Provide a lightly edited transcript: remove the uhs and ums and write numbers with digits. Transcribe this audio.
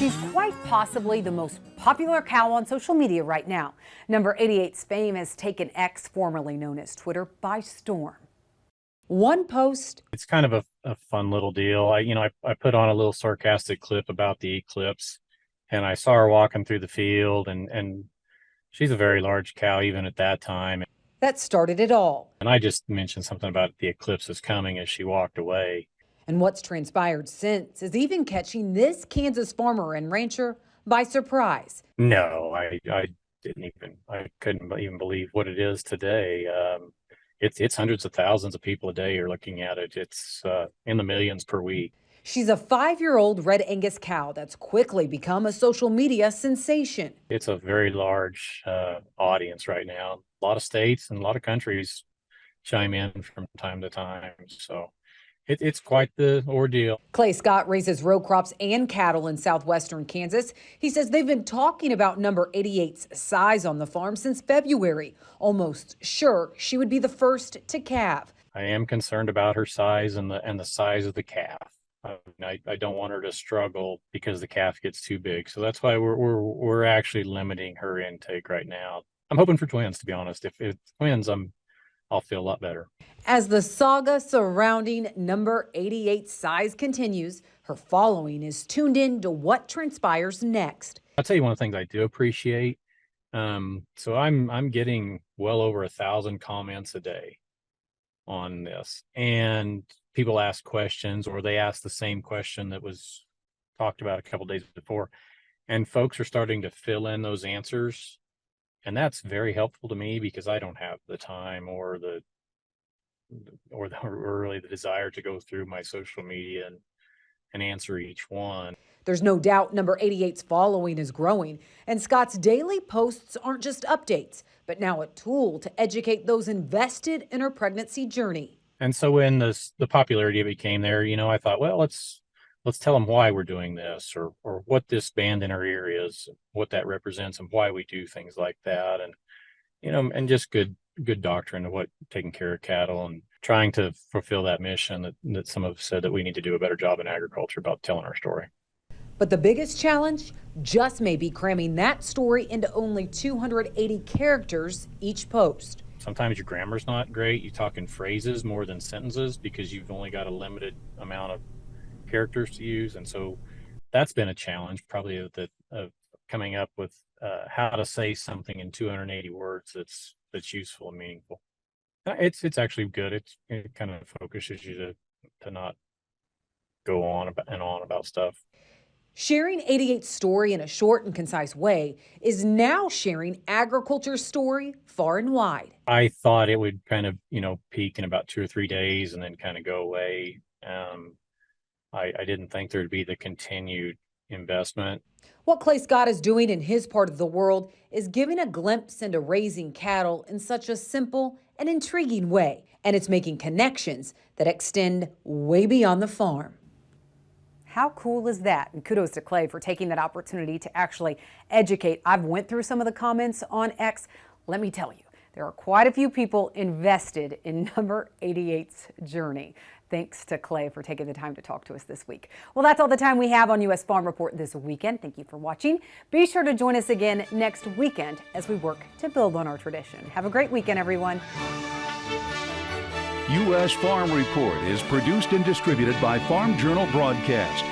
She's quite possibly the most popular cow on social media right now. Number 88's fame has taken X, formerly known as Twitter, by storm. One post. It's kind of a fun little deal. I put on a little sarcastic clip about the eclipse, and I saw her walking through the field, and she's a very large cow even at that time. That started it all. And I just mentioned something about the eclipse is coming as she walked away. And what's transpired since is even catching this Kansas farmer and rancher by surprise. No, I couldn't even believe what it is today. It's hundreds of thousands of people a day are looking at it. It's in the millions per week. She's a 5-year-old Red Angus cow that's quickly become a social media sensation. It's a very large audience right now. A lot of states and a lot of countries chime in from time to time. So it's quite the ordeal. Clay Scott raises row crops and cattle in southwestern Kansas. He says they've been talking about number 88's size on the farm since February, almost sure she would be the first to calve. I am concerned about her size and the size of the calf. I don't want her to struggle because the calf gets too big. So that's why we're actually limiting her intake right now. I'm hoping for twins, to be honest. If it's twins, I'll feel a lot better. As the saga surrounding number 88's size continues, her following is tuned in to what transpires next. I'll tell you one of the things I do appreciate. So I'm getting well over 1,000 comments a day on this, and people ask questions, or they ask the same question that was talked about a couple days before, and folks are starting to fill in those answers. And that's very helpful to me because I don't have the time or really the desire to go through my social media and answer each one. There's no doubt number 88's following is growing, and Scott's daily posts aren't just updates, but now a tool to educate those invested in her pregnancy journey. And so when the popularity became there, I thought, well, let's tell them why we're doing this, or what this band in our ear is, what that represents, and why we do things like that. And, and just good doctrine of what taking care of cattle and trying to fulfill that mission that some have said that we need to do a better job in agriculture about telling our story. But the biggest challenge just may be cramming that story into only 280 characters each post. Sometimes your grammar's not great. You talk in phrases more than sentences because you've only got a limited amount of characters to use. And so that's been a challenge, probably of coming up with how to say something in 280 words that's useful and meaningful. It's actually good. It kind of focuses you to not go on about stuff. Sharing 88's story in a short and concise way is now sharing agriculture's story far and wide. I thought it would kind of, peak in about 2 or 3 days and then kind of go away. I didn't think there'd be the continued investment. What Clay Scott is doing in his part of the world is giving a glimpse into raising cattle in such a simple and intriguing way. And it's making connections that extend way beyond the farm. How cool is that? And kudos to Clay for taking that opportunity to actually educate. I've went through some of the comments on X. Let me tell you, there are quite a few people invested in number 88's journey. Thanks to Clay for taking the time to talk to us this week. Well, that's all the time we have on U.S. Farm Report this weekend. Thank you for watching. Be sure to join us again next weekend as we work to build on our tradition. Have a great weekend, everyone. U.S. Farm Report is produced and distributed by Farm Journal Broadcast.